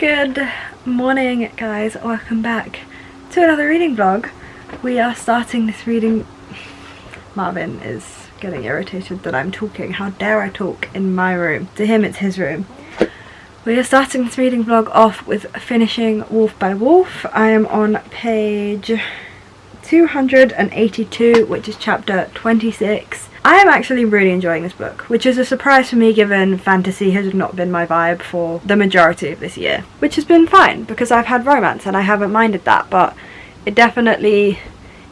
Good morning guys, welcome back to another reading vlog. We are starting this reading. Marvin is getting irritated that I'm talking. How dare I talk in my room? To him it's his room. We are starting this reading vlog off with finishing Wolf by Wolf. I am on page 282, which is chapter 26. I am actually really enjoying this book, which is a surprise for me given fantasy has not been my vibe for the majority of this year, which has been fine because I've had romance and I haven't minded that, but it definitely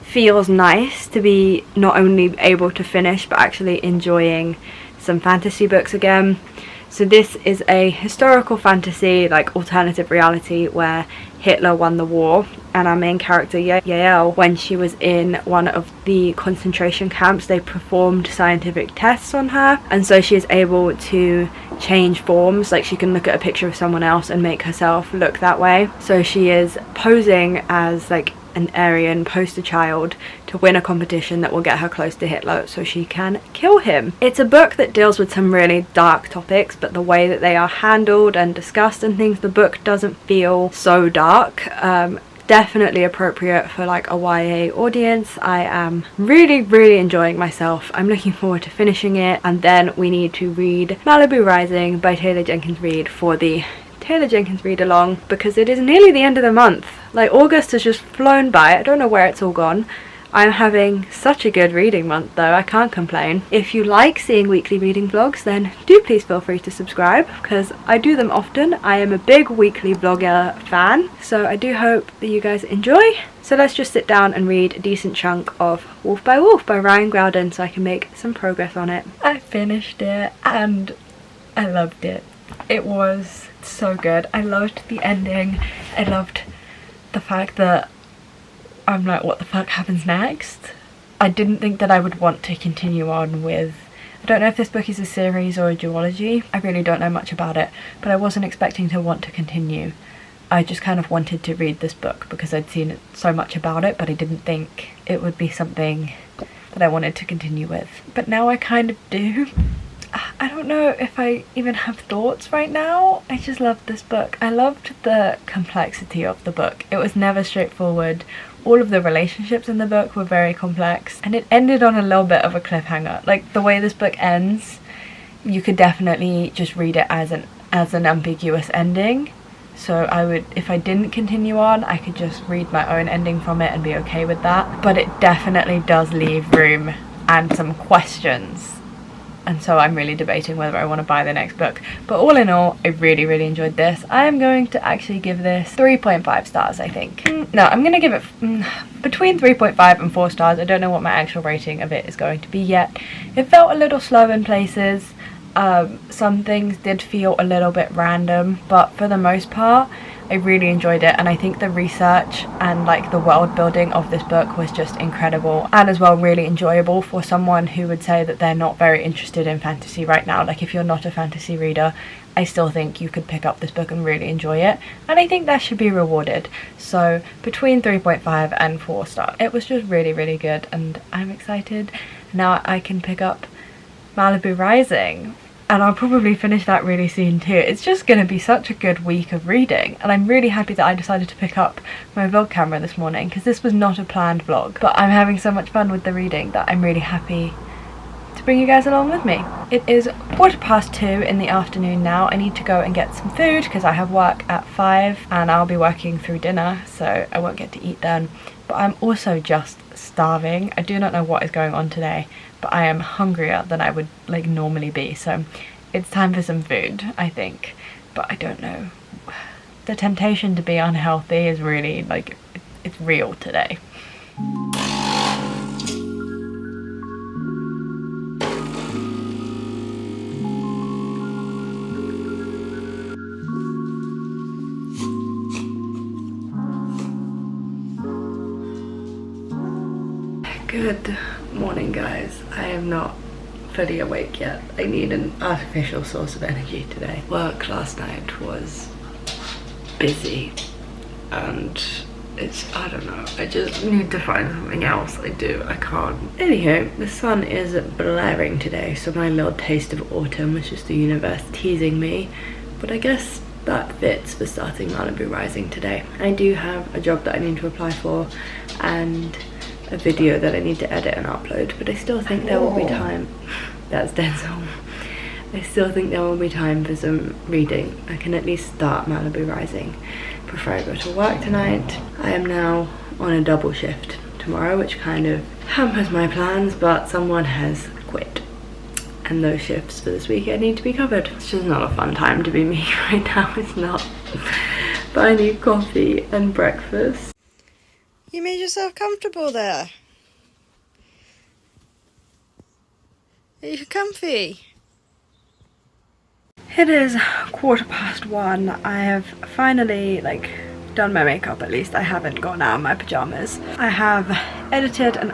feels nice to be not only able to finish but actually enjoying some fantasy books again. So this is a historical fantasy, like alternative reality, where Hitler won the war, and our main character Yael, when she was in one of the concentration camps, they performed scientific tests on her, and so she is able to change forms. Like she can look at a picture of someone else and make herself look that way. So she is posing as like an Aryan poster child to win a competition that will get her close to Hitler so she can kill him. It's a book that deals with some really dark topics, but the way that they are handled and discussed and things, the book doesn't feel so dark. Definitely appropriate for like a YA audience. I am really enjoying myself. I'm looking forward to finishing it, and then we need to read Malibu Rising by Taylor Jenkins Reid for the Taylor Jenkins Reid-A-Long, because it is nearly the end of the month. Like August has just flown by. I don't know where it's all gone. I'm having such a good reading month though, I can't complain. If you like seeing weekly reading vlogs, then do please feel free to subscribe because I do them often. I am a big weekly vlogger fan, so I do hope that you guys enjoy. So let's just sit down and read a decent chunk of Wolf by Wolf by Graudin so I can make some progress on it. I finished it and I loved it. It was so good. I loved the ending. I loved the fact that I'm like, what the fuck happens next? I didn't think that I would want to continue on with, I don't know if this book is a series or a duology. I really don't know much about it, but I wasn't expecting to want to continue. I just kind of wanted to read this book because I'd seen so much about it, but I didn't think it would be something that I wanted to continue with. But now I kind of do. I don't know if I even have thoughts right now. I just loved this book. I loved the complexity of the book. It was never straightforward. All of the relationships in the book were very complex, and it ended on a little bit of a cliffhanger. Like the way this book ends, you could definitely just read it as an ambiguous ending. So I would, if I didn't continue on, I could just read my own ending from it and be okay with that. But it definitely does leave room and some questions. And so I'm really debating whether I want to buy the next book. But all in all, I really enjoyed this. I am going to actually give this 3.5 stars, I think. No, I'm going to give it between 3.5 and 4 stars. I don't know what my actual rating of it is going to be yet. It felt a little slow in places. Some things did feel a little bit random, but for the most part, I really enjoyed it, and I think the research and like the world building of this book was just incredible, and as well really enjoyable for someone who would say that they're not very interested in fantasy right now. Like if you're not a fantasy reader, I still think you could pick up this book and really enjoy it, and I think that should be rewarded. So between 3.5 and 4 stars. It was just really good, and I'm excited. Now I can pick up Malibu Rising, and I'll probably finish that really soon too. It's just going to be such a good week of reading, and I'm really happy that I decided to pick up my vlog camera this morning because this was not a planned vlog, but I'm having so much fun with the reading that I'm really happy to bring you guys along with me. It is 2:15 in the afternoon now. I need to go and get some food because I have work at 5 and I'll be working through dinner, so I won't get to eat then. But I'm also just starving. I do not know what is going on today, but I am hungrier than I would like normally be, so it's time for some food, I think. But I don't know. The temptation to be unhealthy is really like, it's real today. Good morning guys. I am not fully awake yet. I need an artificial source of energy today. Work last night was busy and it's, I don't know, I just need to find something else. I can't. Anywho, the sun is blaring today, so my little taste of autumn was just the universe teasing me, but I guess that fits for starting Malibu Rising today. I do have a job that I need to apply for and a video that I need to edit and upload, but I still think there will be time. That's Denzel. I still think there will be time for some reading. I can at least start Malibu Rising before I go to work tonight. I am now on a double shift tomorrow, which kind of hampers my plans, but someone has quit and those shifts for this weekend need to be covered. It's just not a fun time to be me right now, it's not. But I need coffee and breakfast. You made yourself comfortable there. Are you comfy? It is 1:15. I have finally done my makeup. At least I haven't gone out in my pajamas. I have edited and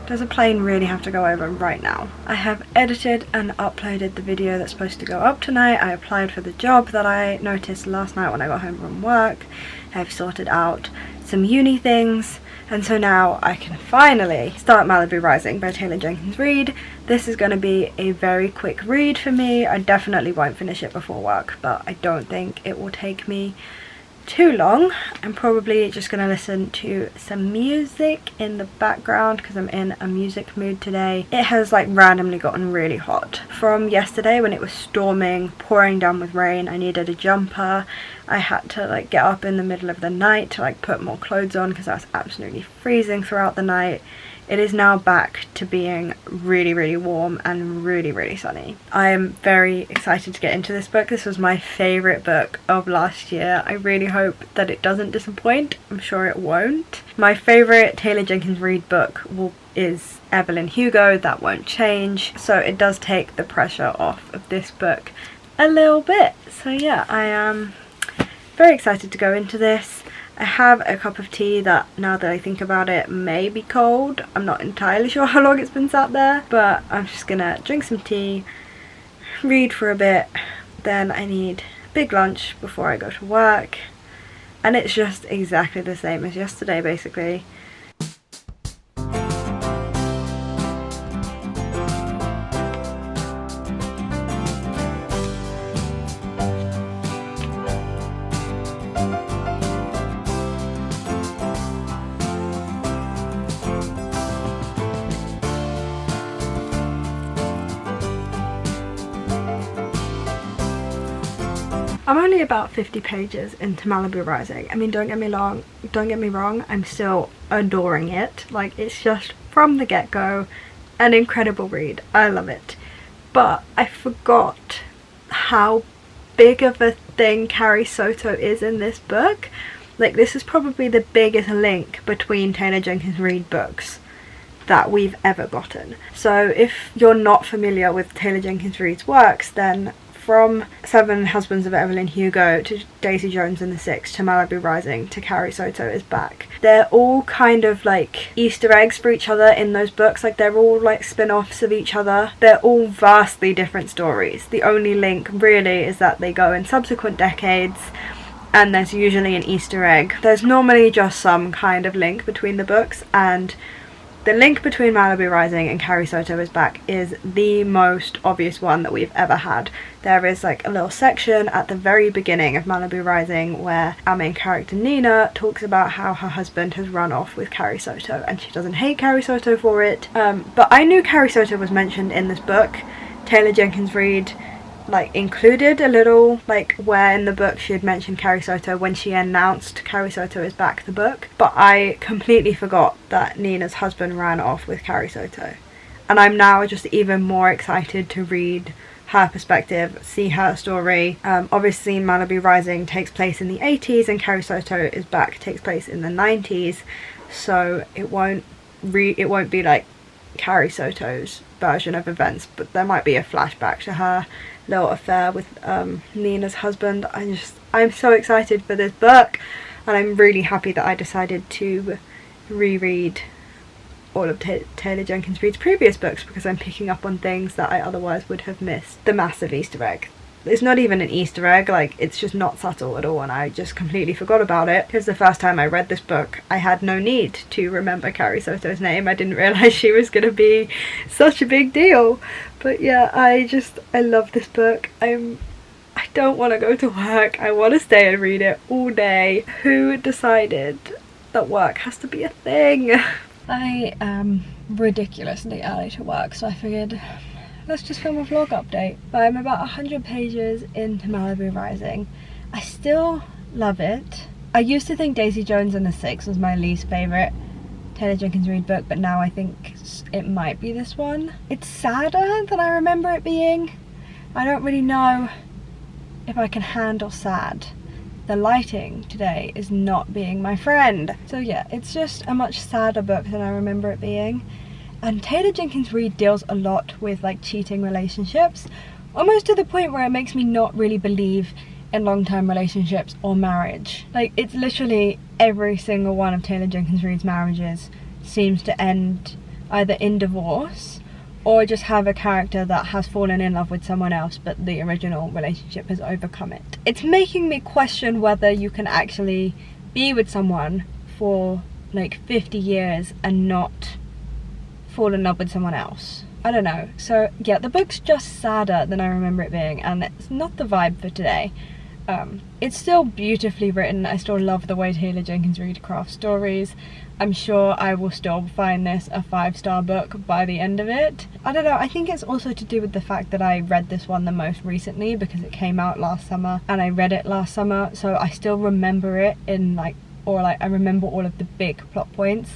does a plane really have to go over right now? I have edited and uploaded the video that's supposed to go up tonight. I applied for the job that I noticed last night when I got home from work. I've sorted out some uni things, and so now I can finally start Malibu Rising by Taylor Jenkins Reid. This is going to be a very quick read for me. I definitely won't finish it before work, but I don't think it will take me too long. I'm probably just going to listen to some music in the background because I'm in a music mood today. It has randomly gotten really hot. From yesterday when it was storming, pouring down with rain, I needed a jumper. I had to get up in the middle of the night to put more clothes on because I was absolutely freezing throughout the night. It is now back to being really, really warm and really, really sunny. I am very excited to get into this book. This was my favourite book of last year. I really hope that it doesn't disappoint. I'm sure it won't. My favourite Taylor Jenkins Reid book is Evelyn Hugo. That won't change. So it does take the pressure off of this book a little bit. So yeah, I am very excited to go into this. I have a cup of tea that, now that I think about it, may be cold. I'm not entirely sure how long it's been sat there, but I'm just gonna drink some tea, read for a bit, then I need a big lunch before I go to work, and it's just exactly the same as yesterday basically. I'm only about 50 pages into Malibu Rising. I mean, don't get me wrong, I'm still adoring it. It's just, from the get-go, an incredible read. I love it. But I forgot how big of a thing Carrie Soto is in this book. This is probably the biggest link between Taylor Jenkins Reid books that we've ever gotten. So if you're not familiar with Taylor Jenkins Reid's works, then from Seven Husbands of Evelyn Hugo to Daisy Jones and the Six to Malibu Rising to Carrie Soto is Back, they're all kind of Easter eggs for each other in those books. They're all spin-offs of each other. They're all vastly different stories. The only link really is that they go in subsequent decades, and there's usually an Easter egg. There's normally just some kind of link between the books, and the link between Malibu Rising and Carrie Soto is Back is the most obvious one that we've ever had. There is a little section at the very beginning of Malibu Rising where our main character Nina talks about how her husband has run off with Carrie Soto, and she doesn't hate Carrie Soto for it. But I knew Carrie Soto was mentioned in this book. Taylor Jenkins Reid included a little where in the book she had mentioned Carrie Soto when she announced Carrie Soto is Back, the book, but I completely forgot that Nina's husband ran off with Carrie Soto, and I'm now just even more excited to read her perspective, see her story. Obviously Malibu Rising takes place in the 80s and Carrie Soto is Back takes place in the 90s, so it won't be Carrie Soto's version of events, but there might be a flashback to her little affair with Nina's husband. I'm so excited for this book, and I'm really happy that I decided to reread all of Taylor Jenkins Reid's previous books, because I'm picking up on things that I otherwise would have missed. The massive Easter egg. It's not even an Easter egg, it's just not subtle at all, and I just completely forgot about it, because the first time I read this book I had no need to remember Carrie Soto's name. I didn't realise she was going to be such a big deal. But yeah, I love this book. I don't want to go to work. I want to stay and read it all day. Who decided that work has to be a thing? I am ridiculously early to work, so I figured let's just film a vlog update. But I'm about 100 pages into Malibu Rising. I still love it. I used to think Daisy Jones and the Six was my least favourite Taylor Jenkins Reid book, but now I think it might be this one. It's sadder than I remember it being. I don't really know if I can handle sad. The lighting today is not being my friend. So yeah, it's just a much sadder book than I remember it being. And Taylor Jenkins Reid deals a lot with like cheating relationships, almost to the point where it makes me not really believe in long-term relationships or marriage. Like, it's literally every single one of Taylor Jenkins Reid's marriages seems to end either in divorce or just have a character that has fallen in love with someone else, but the original relationship has overcome it. It's making me question whether you can actually be with someone for like 50 years and not fall in love with someone else. I don't know. So yeah, the book's just sadder than I remember it being, and it's not the vibe for today. It's still beautifully written. I still love the way Taylor Jenkins Reid crafts stories. I'm sure I will still find this a 5-star book by the end of it. I don't know, I think it's also to do with the fact that I read this one the most recently because it came out last summer and I read it last summer, so I still remember it in I remember all of the big plot points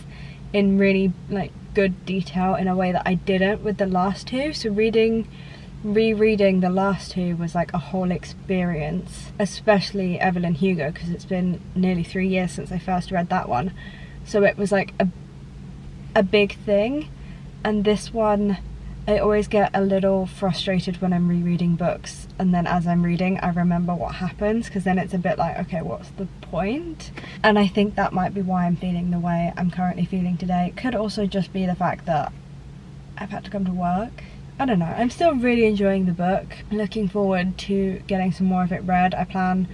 in really like good detail in a way that I didn't with the last two. So rereading the last two was like a whole experience, especially Evelyn Hugo, because it's been nearly 3 years since I first read that one. So it was like a big thing. And this one, I always get a little frustrated when I'm rereading books, and then as I'm reading I remember what happens, because then it's a bit like, okay, what's the point? And I think that might be why I'm feeling the way I'm currently feeling today. It could also just be the fact that I've had to come to work. I don't know, I'm still really enjoying the book. I'm looking forward to getting some more of it read. I plan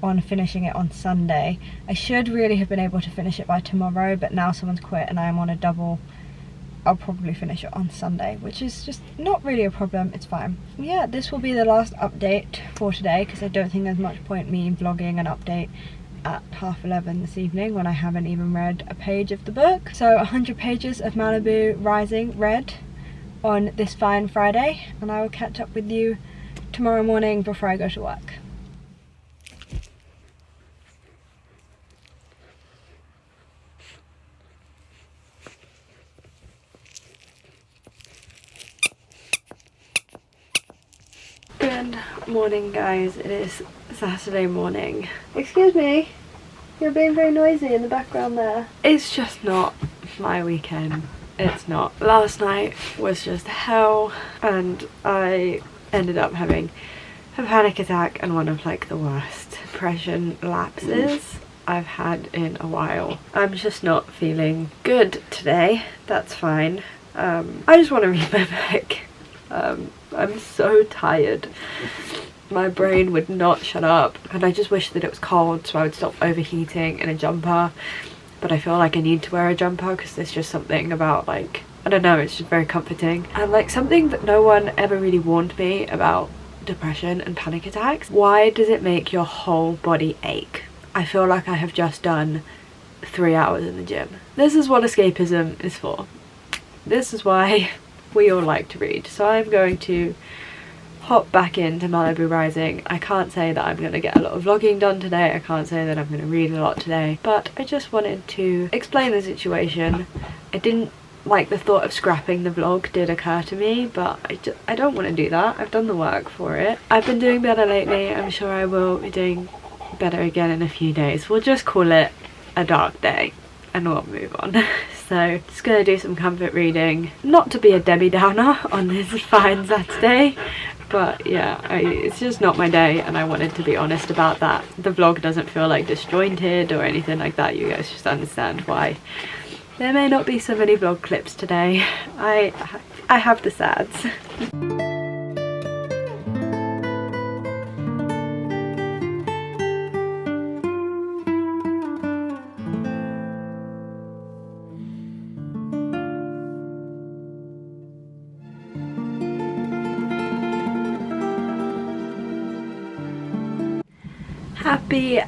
on finishing it on Sunday. I should really have been able to finish it by tomorrow, but now someone's quit and I am on a double. I'll probably finish it on Sunday, which is just not really a problem. It's fine. Yeah, this will be the last update for today, because I don't think there's much point me vlogging an update at 11:30 this evening when I haven't even read a page of the book. So 100 pages of Malibu Rising read on this fine Friday, and I will catch up with you tomorrow morning before I go to work. Good morning, guys. It is Saturday morning. Excuse me, you're being very noisy in the background there. It's just not my weekend. It's not. Last night was just hell, and I ended up having a panic attack and one of like the worst depression lapses I've had in a while. I'm just not feeling good today. That's fine. I just want to read my book. I'm so tired. My brain would not shut up, and I just wish that it was cold so I would stop overheating in a jumper. But I feel like I need to wear a jumper because there's just something about, like, I don't know, it's just very comforting. And like something that no one ever really warned me about depression and panic attacks. Why does it make your whole body ache? I feel like I have just done 3 hours in the gym. This is what escapism is for. This is why we all like to read. So I'm going to hop back into Malibu Rising. I can't say that I'm going to get a lot of vlogging done today. I can't say that I'm going to read a lot today. But I just wanted to explain the situation. I didn't like the thought of scrapping the vlog did occur to me, but I don't want to do that. I've done the work for it. I've been doing better lately. I'm sure I will be doing better again in a few days. We'll just call it a dark day and we'll move on. So just gonna do some comfort reading. Not to be a Debbie Downer on this fine Saturday, but yeah, it's just not my day, and I wanted to be honest about that. The vlog doesn't feel like disjointed or anything like that. You guys just understand why there may not be so many vlog clips today. I have the sads. Happy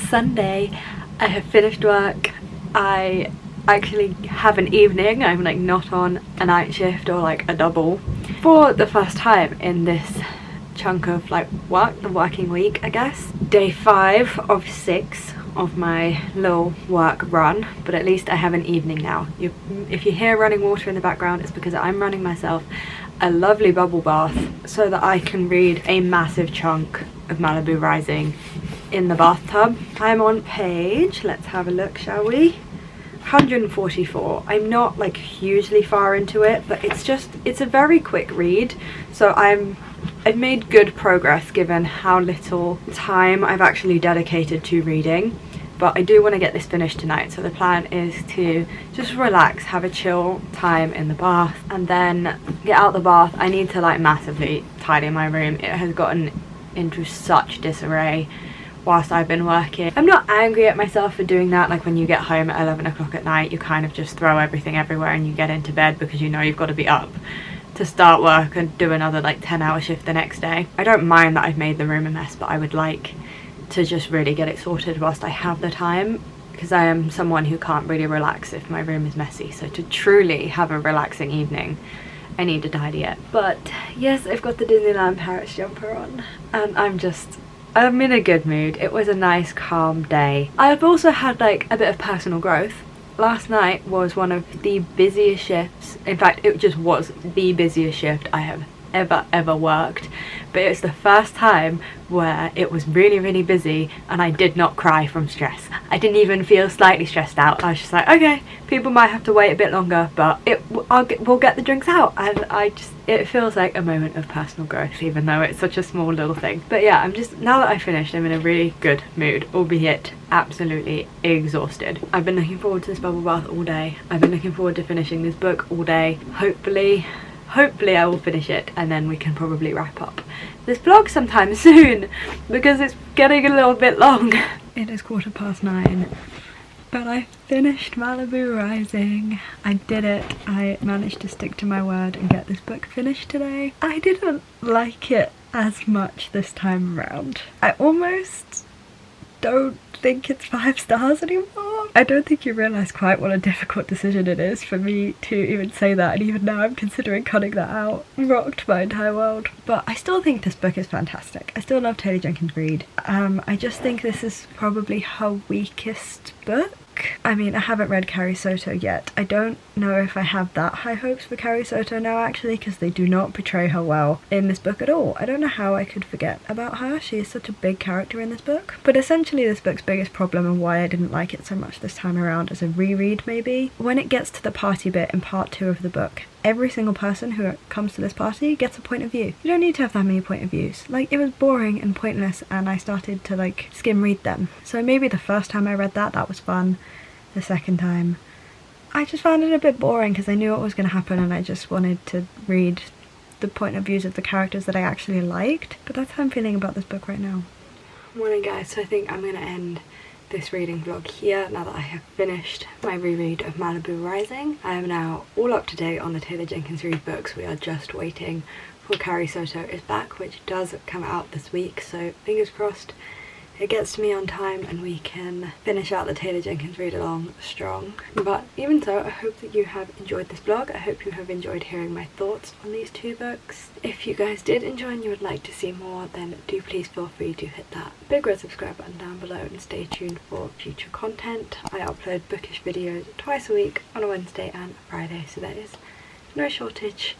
Sunday. I have finished work. I actually have an evening. I'm like not on a night shift or like a double for the first time in this chunk of like work, the working week I guess. Day 5 of 6 of my little work run, but at least I have an evening now. If you hear running water in the background, it's because I'm running myself a lovely bubble bath so that I can read a massive chunk of Malibu Rising in the bathtub. I'm on page, let's have a look, shall we? 144. I'm not like hugely far into it, but it's a very quick read, so I've made good progress given how little time I've actually dedicated to reading. But I do want to get this finished tonight, so the plan is to just relax, have a chill time in the bath, and then get out the bath. I need to like massively tidy my room. It has gotten into such disarray whilst I've been working. I'm not angry at myself for doing that. Like when you get home at 11 o'clock at night, you kind of just throw everything everywhere and you get into bed because you know you've got to be up to start work and do another like 10-hour shift the next day. I don't mind that I've made the room a mess, but I would like to just really get it sorted whilst I have the time, because I am someone who can't really relax if my room is messy. So to truly have a relaxing evening, I need to tidy it. But yes, I've got the Disneyland Paris jumper on and I'm in a good mood. It was a nice calm day. I've also had like a bit of personal growth. Last night was one of the busiest shifts. In fact, it just was the busiest shift I have ever worked, but it's the first time where it was really busy and I did not cry from stress. I didn't even feel slightly stressed out. I was just like, okay, people might have to wait a bit longer, but we'll get the drinks out, and it feels like a moment of personal growth, even though it's such a small little thing. But yeah, now that I finished, I'm in a really good mood, albeit absolutely exhausted. I've been looking forward to this bubble bath all day. I've been looking forward to finishing this book all day. Hopefully I will finish it and then we can probably wrap up this vlog sometime soon because it's getting a little bit long. It is 9:15, but I finished Malibu Rising. I did it. I managed to stick to my word and get this book finished today. I didn't like it as much this time around. I almost don't think it's 5 stars anymore. I don't think you realise quite what a difficult decision it is for me to even say that, and even now I'm considering cutting that out. Rocked my entire world. But I still think this book is fantastic. I still love Taylor Jenkins Reid. I just think this is probably her weakest book. I mean, I haven't read Carrie Soto yet. I don't know if I have that high hopes for Carrie Soto now actually, because they do not portray her well in this book at all. I don't know how I could forget about her. She is such a big character in this book. But essentially this book's biggest problem and why I didn't like it so much this time around as a reread maybe, when it gets to the party bit in part 2 of the book, every single person who comes to this party gets a point of view. You don't need to have that many point of views. Like, it was boring and pointless and I started to like skim read them. So maybe the first time I read that was fun. The second time I just found it a bit boring because I knew what was going to happen and I just wanted to read the point of views of the characters that I actually liked. But that's how I'm feeling about this book right now. Morning guys, so I think I'm going to end this reading vlog here now that I have finished my reread of Malibu Rising. I am now all up to date on the Taylor Jenkins Reid books. We are just waiting for Carrie Soto is Back, which does come out this week, so fingers crossed it gets to me on time and we can finish out the Taylor Jenkins Reid-A-Long strong. But even so, I hope that you have enjoyed this vlog. I hope you have enjoyed hearing my thoughts on these 2 books. If you guys did enjoy and you would like to see more, then do please feel free to hit that big red subscribe button down below and stay tuned for future content. I upload bookish videos twice a week on a Wednesday and a Friday, so there is no shortage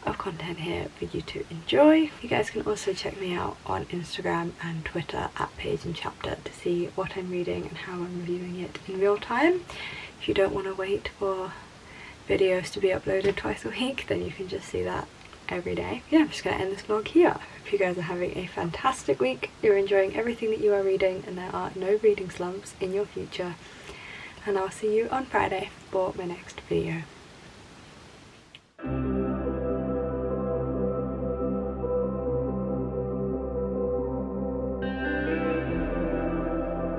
of content here for you to enjoy. You guys can also check me out on Instagram and Twitter at Page and Chapter to see what I'm reading and how I'm reviewing it in real time. If you don't want to wait for videos to be uploaded twice a week, then you can just see that every day. Yeah, I'm just going to end this vlog here. I hope you guys are having a fantastic week, you're enjoying everything that you are reading, and there are no reading slumps in your future. And I'll see you on Friday for my next video.